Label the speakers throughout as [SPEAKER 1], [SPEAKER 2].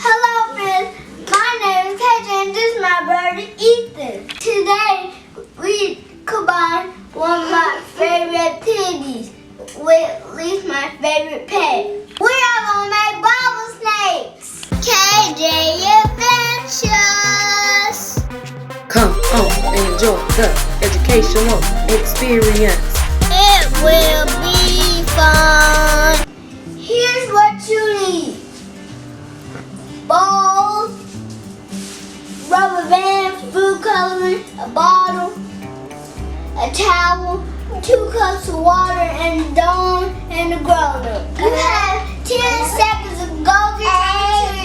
[SPEAKER 1] Hello friends, my name is KJ and this is my brother Ethan. Today we combine one of my favorite activities with at least my favorite pet. We are gonna make bubble snakes. KJ Adventures.
[SPEAKER 2] Come on and enjoy the educational experience.
[SPEAKER 1] It will be fun. Here's what you need. Balls, rubber band, food coloring, a bottle, a towel, 2 cups of water, and a Dawn and a grown-up. You have 10 seconds to go get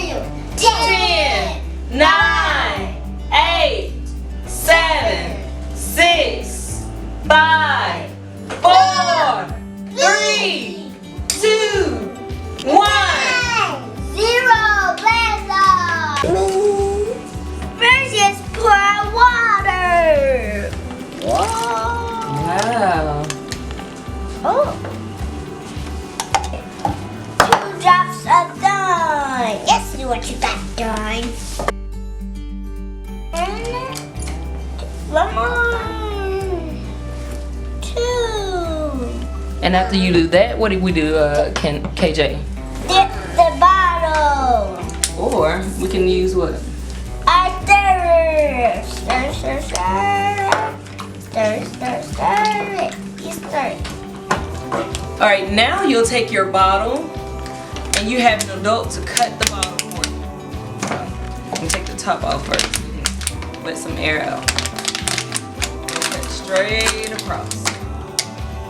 [SPEAKER 1] your material.
[SPEAKER 2] 10, 9, 8, 7, 6, 5, 4, 3, 2, 1.
[SPEAKER 1] 0, blast off. First, just pour out water. Whoa.
[SPEAKER 2] Wow.
[SPEAKER 1] Oh. 2 drops of Dawn. Yes, see what you got, Dawn. And 1 more. 2.
[SPEAKER 2] And after you do that, what do we do, KJ?
[SPEAKER 1] Dip the bottle.
[SPEAKER 2] Or we can use what?
[SPEAKER 1] I stir. Stir, stir, stir. Stir, stir, stir it. You stir it.
[SPEAKER 2] All right, now you'll take your bottle and you have an adult to cut the bottle for you. You take the top off first. Let some air out. Cut straight across.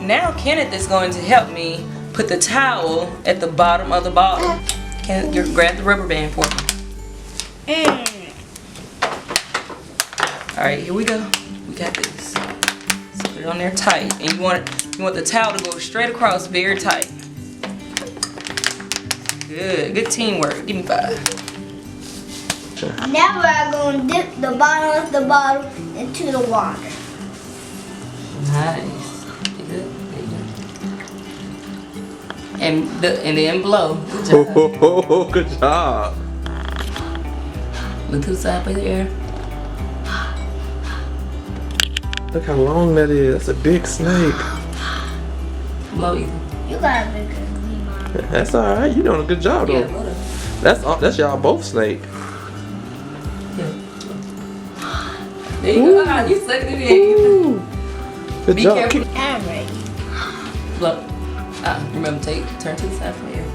[SPEAKER 2] Now Kenneth is going to help me put the towel at the bottom of the bottle. Kenneth, grab the rubber band for me. All right, here we go. We got this. So put it on there tight, and you want the towel to go straight across, very tight. Good teamwork. Give me 5.
[SPEAKER 1] Now we're going to dip the bottom of the bottle into the water.
[SPEAKER 2] Nice. You good? There you go. And then blow. Good job.
[SPEAKER 3] Oh, good job.
[SPEAKER 2] Look to the side by the air.
[SPEAKER 3] Look how long that is. That's a big snake.
[SPEAKER 2] Blow either.
[SPEAKER 1] You got a bigger than me, Mom.
[SPEAKER 3] That's all right. You're doing a good job
[SPEAKER 2] Yeah,
[SPEAKER 3] though.
[SPEAKER 2] blow that.
[SPEAKER 3] That's y'all both snake.
[SPEAKER 2] Yeah. There you go. Ah, you sucked it in.
[SPEAKER 3] Ooh. Good
[SPEAKER 2] Be
[SPEAKER 3] job.
[SPEAKER 2] careful.
[SPEAKER 1] I'm ready.
[SPEAKER 2] Blow. Remember, turn to the side from here.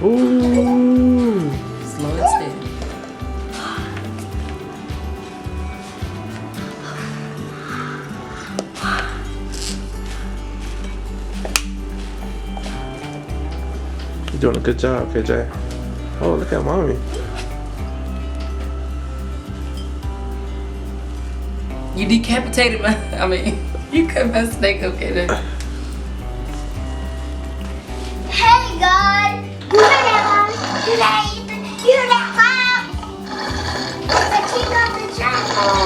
[SPEAKER 3] Ooh.
[SPEAKER 2] Slow and steady.
[SPEAKER 3] You're doing a good job, KJ. Oh, look at mommy.
[SPEAKER 2] You decapitated my. You cut my snake up, KJ.
[SPEAKER 1] Hey guys! You hear that, Mom? You hear that, Ethan? You hear that, Mom? It's the king of the jungle.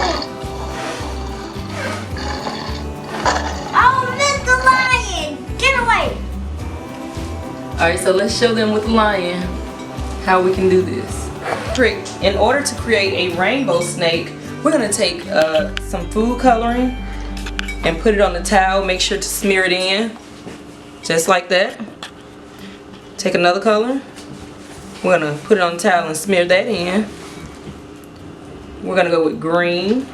[SPEAKER 1] Oh, Mr. Lion! Get away!
[SPEAKER 2] Alright, so let's show them with the lion how we can do this. Trick, in order to create a rainbow snake, we're gonna take some food coloring and put it on the towel. Make sure to smear it in, just like that. Take another color. We're gonna put it on the towel and smear that in. We're gonna go with green.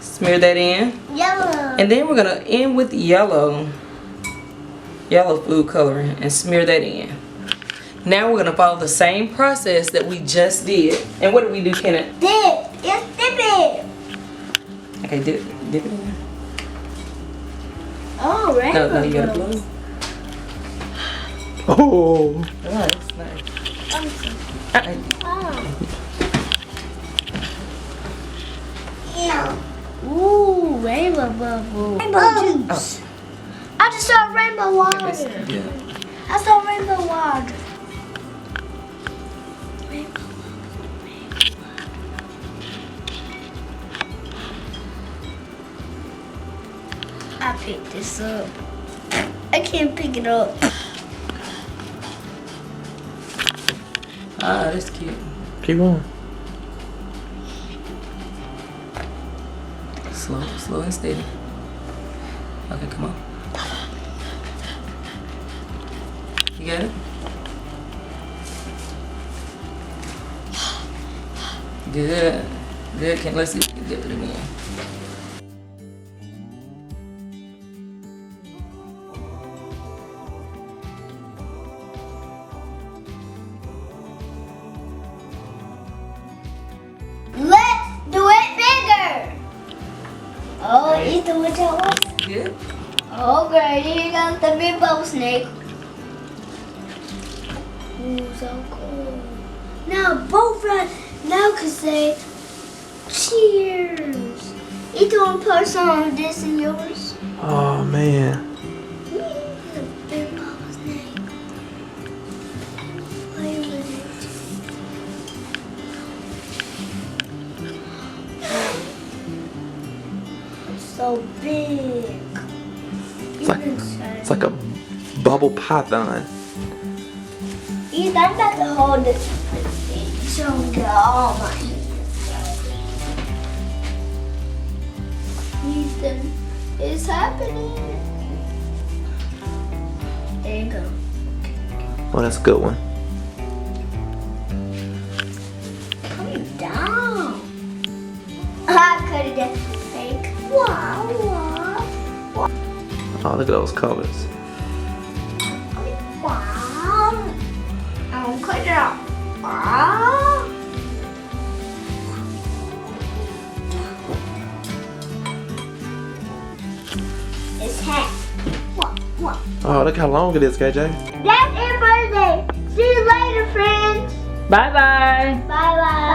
[SPEAKER 2] Smear that in.
[SPEAKER 1] Yellow.
[SPEAKER 2] And then we're gonna end with yellow food coloring and smear that in. Now we're gonna follow the same process that we just did. And what did we do, Kenneth?
[SPEAKER 1] Dip. Yes, dip it.
[SPEAKER 2] Okay, dip it in.
[SPEAKER 1] Oh, rainbow.
[SPEAKER 2] No, you gotta blow.
[SPEAKER 3] Oh.
[SPEAKER 2] Oh, that's nice.
[SPEAKER 1] Oh. Ooh, rainbow bubble. Rainbow juice. I just saw rainbow water.
[SPEAKER 2] Yeah.
[SPEAKER 1] I saw rainbow water. I picked this up. I can't pick it up.
[SPEAKER 2] Ah, that's cute.
[SPEAKER 3] Keep going.
[SPEAKER 2] Slow and steady. Okay, come on. You got it? Good. Good. Let's see if we can dip it again.
[SPEAKER 1] Let's do it bigger. Oh, Ethan, what y'all want?
[SPEAKER 2] Good.
[SPEAKER 1] Okay, here comes the rainbow snake. Ooh, so cool. Now both run. Now can say cheers. Ethan, want to put some of this in yours?
[SPEAKER 3] Oh man.
[SPEAKER 1] The rainbow snake. Play with it. It's so big.
[SPEAKER 3] It's like a bubble python.
[SPEAKER 1] Ethan, I'm about to hold this so I don't get all my hands. Ethan, it's happening. There you go.
[SPEAKER 3] Oh, that's a good one.
[SPEAKER 1] Come down. I could have done fake. Wow, wow.
[SPEAKER 3] Oh, look at those colors.
[SPEAKER 1] Wow. I'll cut it out. Wow. It's hat. What?
[SPEAKER 3] Oh, look how long it is, KJ.
[SPEAKER 1] That's it for today. See you later, friends.
[SPEAKER 2] Bye bye.
[SPEAKER 1] Bye bye.